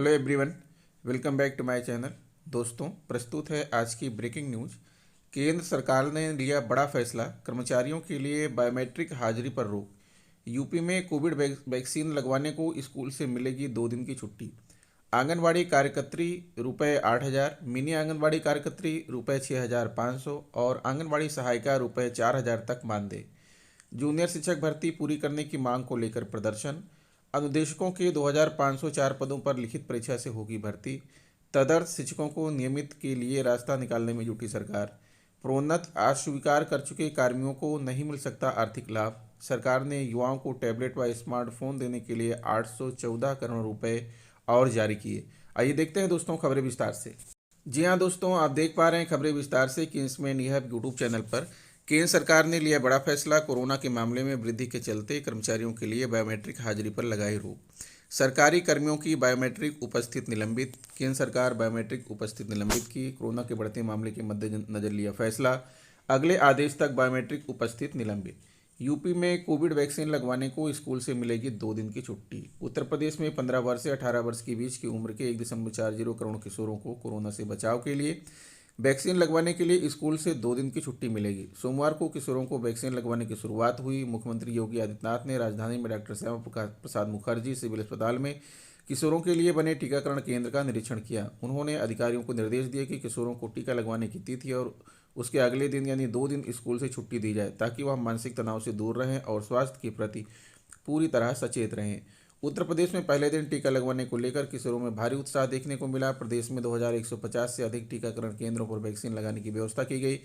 Hello everyone, welcome back to my channel. दोस्तों, प्रस्तुत है आज की ब्रेकिंग न्यूज। केंद्र सरकार ने लिया बड़ा फैसला, कर्मचारियों के लिए बायोमेट्रिक हाजिरी पर रोक। यूपी में कोविड वैक्सीन लगवाने को स्कूल से मिलेगी 2 दिन की छुट्टी। आंगनवाड़ी कार्यकर्त्री रुपये 8,000, मिनी आंगनवाड़ी कार्यकर्त्री रुपये 6,500 और आंगनवाड़ी सहायिका रुपये 4,000 तक मानदेय। जूनियर शिक्षक भर्ती पूरी करने की मांग को लेकर प्रदर्शन। अनुदेशकों के 2,504 पदों पर लिखित परीक्षा से होगी भर्ती। तदर्थ शिक्षकों को नियमित के लिए रास्ता निकालने में जुटी सरकार। प्रोन्नत आज स्वीकार कर चुके कार्मिकों को नहीं मिल सकता आर्थिक लाभ। सरकार ने युवाओं को टैबलेट व स्मार्टफोन देने के लिए 814 करोड़ रुपए और जारी किए। आइए देखते हैं दोस्तों खबरें विस्तार से। जी हाँ दोस्तों, आप देख पा रहे हैं खबरें विस्तार से कि इसमें निहब यूट्यूब चैनल पर। केंद्र सरकार ने लिया बड़ा फैसला, कोरोना के मामले में वृद्धि के चलते कर्मचारियों के लिए बायोमेट्रिक हाजिरी पर लगाई रोक। सरकारी कर्मियों की बायोमेट्रिक उपस्थिति निलंबित। केंद्र सरकार बायोमेट्रिक उपस्थिति निलंबित की। कोरोना के बढ़ते मामले के मद्देनजर लिया फैसला, अगले आदेश तक बायोमेट्रिक उपस्थिति निलंबित। यूपी में कोविड वैक्सीन लगवाने को स्कूल से मिलेगी 2 दिन की छुट्टी। उत्तर प्रदेश में 15 वर्ष से 18 वर्ष के बीच की उम्र के 1.40 करोड़ किशोरों को कोरोना से बचाव के लिए वैक्सीन लगवाने के लिए स्कूल से 2 दिन की छुट्टी मिलेगी। सोमवार को किशोरों को वैक्सीन लगवाने की शुरुआत हुई। मुख्यमंत्री योगी आदित्यनाथ ने राजधानी में डॉक्टर श्यामा प्रसाद मुखर्जी सिविल अस्पताल में किशोरों के लिए बने टीकाकरण केंद्र का निरीक्षण किया। उन्होंने अधिकारियों को निर्देश दिए कि किशोरों को टीका लगवाने की तिथि और उसके अगले दिन यानी 2 दिन स्कूल से छुट्टी दी जाए, ताकि वह मानसिक तनाव से दूर रहें और स्वास्थ्य के प्रति पूरी तरह सचेत रहें। उत्तर प्रदेश में पहले दिन टीका लगवाने को लेकर किशोरों में भारी उत्साह देखने को मिला। प्रदेश में 2,150 से अधिक टीकाकरण केंद्रों पर वैक्सीन लगाने की व्यवस्था की गई।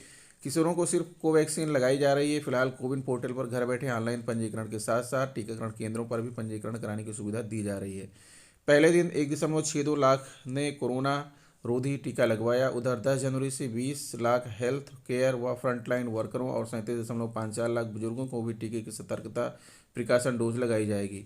किशोरों को सिर्फ कोवैक्सीन लगाई जा रही है। फिलहाल कोविन पोर्टल पर घर बैठे ऑनलाइन पंजीकरण के साथ साथ टीकाकरण केंद्रों पर भी पंजीकरण कराने की सुविधा दी जा रही है। पहले दिन 1.62 लाख ने कोरोना रोधी टीका लगवाया। उधर 10 जनवरी से 20 लाख हेल्थ केयर व फ्रंटलाइन वर्करों और 37.54 लाख बुजुर्गों को भी टीके की सतर्कता प्रिकॉशन डोज लगाई जाएगी।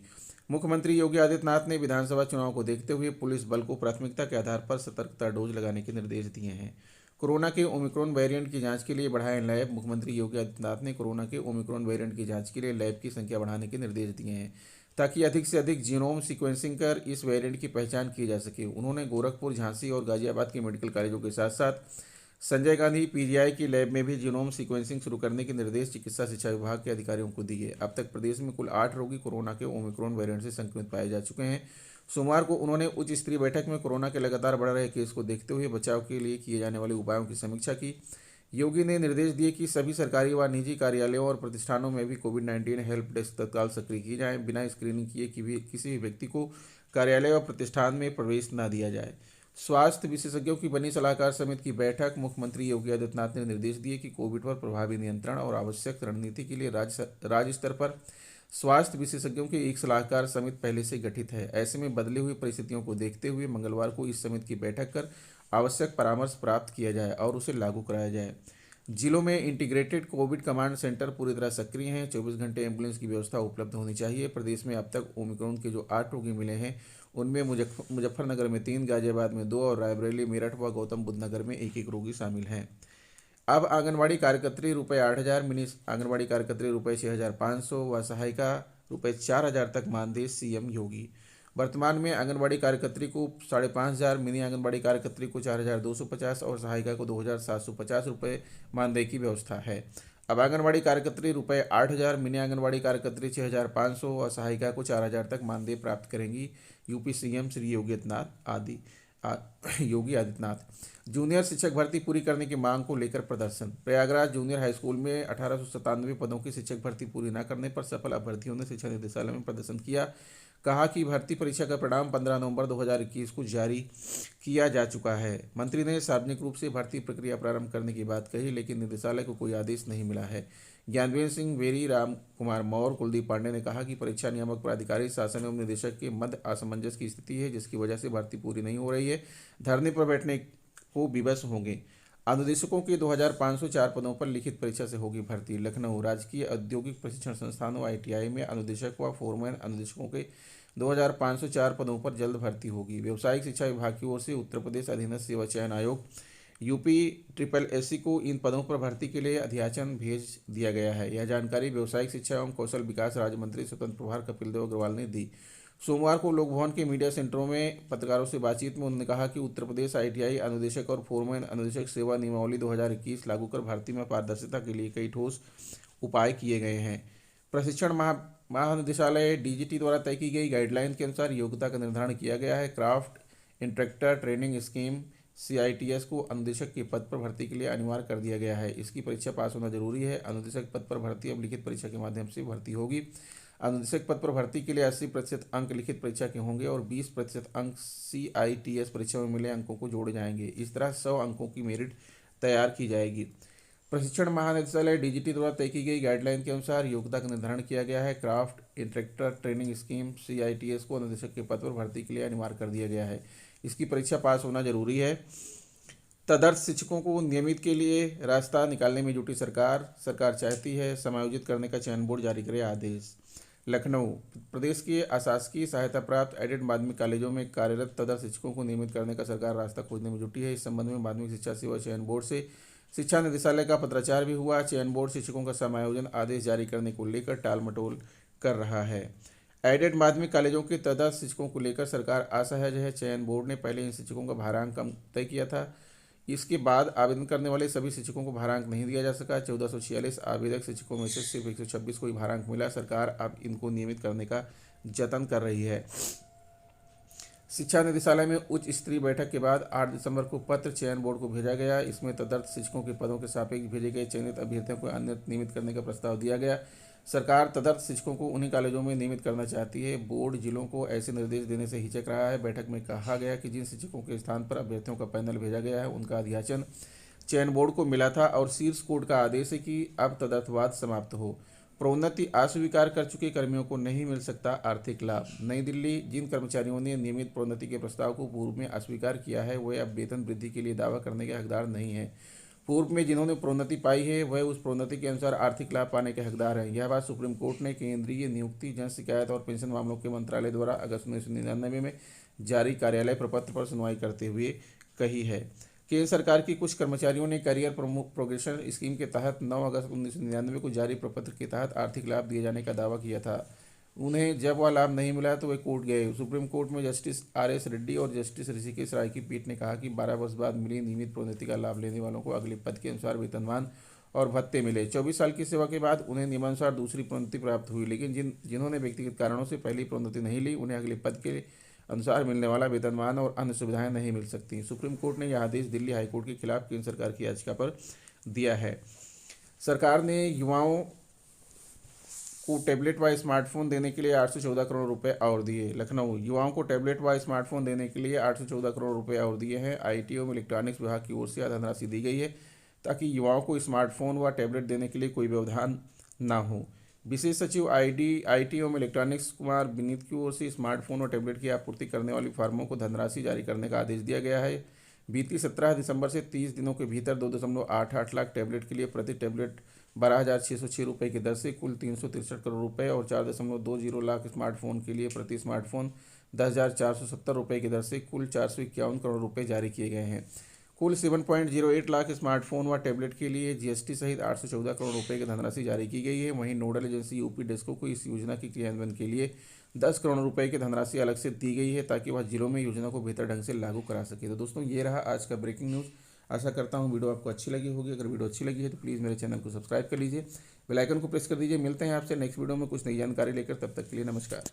मुख्यमंत्री योगी आदित्यनाथ ने विधानसभा चुनाव को देखते हुए पुलिस बल को प्राथमिकता के आधार पर सतर्कता डोज लगाने के निर्देश दिए हैं। कोरोना के ओमिक्रॉन वेरिएंट की जांच के लिए बढ़ाएं लैब। मुख्यमंत्री योगी आदित्यनाथ ने कोरोना के ओमिक्रॉन वेरिएंट की जांच के लिए लैब की संख्या बढ़ाने के निर्देश दिए हैं, ताकि अधिक से अधिक जीनोम सीक्वेंसिंग कर इस वेरिएंट की पहचान की जा सके। उन्होंने गोरखपुर, झांसी और गाजियाबाद के मेडिकल कॉलेजों के साथ साथ संजय गांधी पीजीआई की लैब में भी जीनोम सीक्वेंसिंग शुरू करने के निर्देश चिकित्सा शिक्षा विभाग के अधिकारियों को दिए। अब तक प्रदेश में कुल 8 रोगी कोरोना के ओमिक्रॉन वेरिएंट से संक्रमित पाए जा चुके हैं। सोमवार को उन्होंने उच्च स्तरीय बैठक में कोरोना के लगातार बढ़ रहे केस को देखते हुए बचाव के लिए किए जाने वाले उपायों की समीक्षा की। योगी ने निर्देश दिए कि सभी सरकारी व निजी कार्यालयों और प्रतिष्ठानों में भी कोविड-19 हेल्प डेस्क तत्काल सक्रिय की जाए। बिना स्क्रीनिंग किए किसी भी व्यक्ति को कार्यालय व प्रतिष्ठान में प्रवेश न दिया जाए। स्वास्थ्य विशेषज्ञों की बनी सलाहकार समिति की बैठक। मुख्यमंत्री योगी आदित्यनाथ ने निर्देश दिए कि कोविड पर प्रभावी नियंत्रण और आवश्यक रणनीति के लिए राज्य स्तर पर स्वास्थ्य विशेषज्ञों की एक सलाहकार समिति पहले से गठित है। ऐसे में बदली हुई परिस्थितियों को देखते हुए मंगलवार को इस समिति की बैठक कर आवश्यक परामर्श प्राप्त किया जाए और उसे लागू कराया जाए। जिलों में इंटीग्रेटेड कोविड कमांड सेंटर पूरी तरह सक्रिय हैं। 24 घंटे एम्बुलेंस की व्यवस्था उपलब्ध होनी चाहिए। प्रदेश में अब तक ओमिक्रॉन के जो 8 रोगी मिले हैं, उनमें मुजफ्फरनगर में 3, गाजियाबाद में 2 और रायबरेली, मेरठ व गौतम बुद्ध नगर में 1-1 रोगी शामिल हैं। अब आंगनवाड़ी कार्यकर्त्री रुपये 8,000, मिनी आंगनवाड़ी कार्यकर्त्री रुपये 6,500 व सहायिका रुपये 4,000 तक मानदेय। सीएम योगी। वर्तमान में आंगनबाड़ी कार्यकर्त्री को 5,500, मिनी आंगनबाड़ी कार्यकर्त्री को 4,250 और सहायिका को 2,750 रुपये मानदेय की व्यवस्था है। अब आंगनबाड़ी कार्यकर्त्री रुपये 8,000, मिनी आंगनबाड़ी कार्यकर्त्री 6,500 और सहायिका को 4,000 तक मानदेय प्राप्त करेंगी। UP CM Shri Yogi Adityanath. Junior शिक्षक भर्ती पूरी करने की मांग को लेकर प्रदर्शन। प्रयागराज जूनियर हाई स्कूल में 1897 पदों की शिक्षक भर्ती पूरी न करने पर सफल अभ्यर्थियों ने शिक्षा निदेशालय में प्रदर्शन किया। कहा कि भर्ती परीक्षा का परिणाम 15 नवंबर 2021 को जारी किया जा चुका है। मंत्री ने सार्वजनिक रूप से भर्ती प्रक्रिया प्रारंभ करने की बात कही, लेकिन निदेशालय को कोई आदेश नहीं मिला है। ज्ञानवेंद्र सिंह बेरी, राम कुमार मौर्य, कुलदीप पांडे ने कहा कि परीक्षा नियामक प्राधिकारी, शासन एवं निदेशक के मध्य असमंजस की स्थिति है, जिसकी वजह से भर्ती पूरी नहीं हो रही है। धरने पर बैठने को विवश होंगे। अनुदेशकों के 2,504 पदों पर लिखित परीक्षा से होगी भर्ती। लखनऊ राजकीय औद्योगिक प्रशिक्षण संस्थानों आईटीआई में अनुदेशक व फोरमैन अनुदेशकों के 2,504 पदों पर जल्द भर्ती होगी। व्यावसायिक शिक्षा विभाग की ओर से उत्तर प्रदेश अधीनस्थ सेवा चयन आयोग यूपी SSSC को इन पदों पर भर्ती के लिए अध्याचन भेज दिया गया है। यह जानकारी व्यावसायिक शिक्षा एवं कौशल विकास राज्य मंत्री स्वतंत्र प्रभार कपिल देव अग्रवाल ने दी। सोमवार को लोक भवन के मीडिया सेंटरों में पत्रकारों से बातचीत में उन्होंने कहा कि उत्तर प्रदेश आईटीआई अनुदेशक और फोरमैन अनुदेशक सेवा नियमावली 2021 लागू कर भर्ती में पारदर्शिता के लिए कई ठोस उपाय किए गए हैं। प्रशिक्षण महानिदेशालय डीजीटी द्वारा तय की गई गाइडलाइन के अनुसार योग्यता का निर्धारण किया गया है। Craft instructor training scheme CITS को अनुदेशक के पद पर भर्ती के लिए अनिवार्य कर दिया गया है। इसकी परीक्षा पास होना जरूरी है। अनुदेशक पद पर भर्ती अब लिखित परीक्षा के माध्यम से भर्ती होगी। अनुदेशक पद पर भर्ती के लिए 80% अंक लिखित परीक्षा के होंगे और 20% अंक सीआईटीएस परीक्षा में मिले अंकों को जोड़े जाएंगे। इस तरह 100 अंकों की मेरिट तैयार की जाएगी। प्रशिक्षण महानिदेशालय डीजीटी द्वारा तय की गई गाइडलाइन के अनुसार योग्यता का निर्धारण किया गया है। Craft instructor training scheme CITS को अनुदेशक के पद पर भर्ती के लिए अनिवार्य कर दिया गया है। इसकी परीक्षा पास होना जरूरी है। तदर्थ शिक्षकों को नियमित के लिए रास्ता निकालने में जुटी सरकार चाहती है समायोजित करने का चयन बोर्ड जारी करे आदेश। लखनऊ प्रदेश के अशासकीय सहायता प्राप्त एडेड माध्यमिक कॉलेजों में कार्यरत तदर्थ शिक्षकों को नियमित करने का सरकार रास्ता खोजने में जुटी है। इस संबंध में माध्यमिक शिक्षा सेवा चयन बोर्ड से शिक्षा निदेशालय का पत्राचार भी हुआ। चयन बोर्ड शिक्षकों का समायोजन आदेश जारी करने को लेकर टालमटोल कर रहा है। एडेड माध्यमिक कॉलेजों के तदर्थ शिक्षकों को लेकर सरकार असहज है। चयन बोर्ड ने पहले इन शिक्षकों का भारांक कम तय किया था। इसके बाद आवेदन करने वाले सभी शिक्षकों को भारांक नहीं दिया जा सका। 1446 आवेदक शिक्षकों में से सिर्फ 126 को ही भारांक मिला। सरकार अब इनको नियमित करने का जतन कर रही है। शिक्षा निदेशालय में उच्च स्तरीय बैठक के बाद 8 दिसंबर को पत्र चयन बोर्ड को भेजा गया। इसमें तदर्थ शिक्षकों के पदों के सापेक्ष भेजे गए चयनित अभ्यर्थियों को अन्य नियमित करने का प्रस्ताव दिया गया। सरकार तदर्थ शिक्षकों को उन्हीं कॉलेजों में नियमित करना चाहती है। बोर्ड जिलों को ऐसे निर्देश देने से हिचक रहा है। बैठक में कहा गया कि जिन शिक्षकों के स्थान पर अभ्यर्थियों का पैनल भेजा गया है उनका अध्याचन चयन बोर्ड को मिला था और शीर्ष कोर्ट का आदेश है कि अब तदर्थवाद समाप्त हो। प्रोन्नति अस्वीकार कर चुके कर्मियों को नहीं मिल सकता आर्थिक लाभ। नई दिल्ली जिन कर्मचारियों ने नियमित प्रोन्नति के प्रस्ताव को पूर्व में अस्वीकार किया है वे अब वेतन वृद्धि के लिए दावा करने के हकदार नहीं है। पूर्व में जिन्होंने प्रोन्नति पाई है वह उस प्रोन्नति के अनुसार आर्थिक लाभ पाने के हकदार हैं। यह बात सुप्रीम कोर्ट ने केंद्रीय नियुक्ति जन शिकायत और पेंशन मामलों के मंत्रालय द्वारा अगस्त 1999 में जारी कार्यालय प्रपत्र पर सुनवाई करते हुए कही है। केंद्र सरकार की कुछ कर्मचारियों ने करियर प्रोग्रेशन स्कीम के तहत 9 अगस्त 1999 को जारी प्रपत्र के तहत आर्थिक लाभ दिए जाने का दावा किया था। उन्हें जब वह लाभ नहीं मिला तो वे कोर्ट गए। सुप्रीम कोर्ट में जस्टिस RS रेड्डी और जस्टिस ऋषिकेश राय की पीठ ने कहा कि 12 वर्ष बाद मिली नियमित प्रोन्नति का लाभ लेने वालों को अगले पद के अनुसार वेतनमान और भत्ते मिले। 24 साल की सेवा के बाद उन्हें नियमानुसार दूसरी प्रोन्नति प्राप्त हुई, लेकिन जिन्होंने व्यक्तिगत कारणों से पहली प्रोन्नति नहीं ली उन्हें अगले पद के अनुसार मिलने वाला वेतनमान और अन्य सुविधाएं नहीं मिल सकती। सुप्रीम कोर्ट ने यह आदेश दिल्ली हाईकोर्ट के खिलाफ केंद्र सरकार की याचिका पर दिया है। सरकार ने युवाओं को टैबलेट व स्मार्टफोन देने के लिए 814 करोड़ रुपए और दिए। लखनऊ युवाओं को टैबलेट व स्मार्टफोन देने के लिए 814 करोड़ रुपए और दिए हैं। आईटी एवं इलेक्ट्रॉनिक्स विभाग की ओर से यह धनराशि दी गई है ताकि युवाओं को स्मार्टफोन व टैबलेट देने के लिए कोई व्यवधान न हो। विशेष सचिव आईटी एवं इलेक्ट्रॉनिक्स कुमार विनीत की ओर से स्मार्टफोन और टैबलेट की आपूर्ति करने वाली फर्मों को धनराशि जारी करने का आदेश दिया गया है। बीती 17 दिसंबर से 30 दिनों के भीतर 2.88 लाख टैबलेट के लिए प्रति टैबलेट 12,606 रुपये की दर से कुल 363 करोड़ रुपये और 4.20 लाख स्मार्टफोन के लिए प्रति स्मार्टफोन 10,470 रुपये की दर से कुल 451 करोड़ रुपये जारी किए गए हैं। कुल 7.08 लाख स्मार्टफोन व टैबलेट के लिए जीएसटी सहित 814 करोड़ रुपये की धनराशि जारी की गई है। वहीं नोडल एजेंसी यूपी डेस्को को इस योजना के क्रियान्वयन के लिए 10 करोड़ रुपए की धनराशि अलग से दी गई है ताकि वह जिलों में योजना को बेहतर ढंग से लागू करा सके। तो दोस्तों ये रहा आज का ब्रेकिंग न्यूज़। आशा करता हूँ वीडियो आपको अच्छी लगी होगी। अगर वीडियो अच्छी लगी है तो प्लीज़ मेरे चैनल को सब्सक्राइब कर लीजिए, बेल आइकन को प्रेस कर दीजिए। मिलते हैं आपसे नेक्स्ट वीडियो में कुछ नई जानकारी लेकर, तब तक के लिए नमस्कार।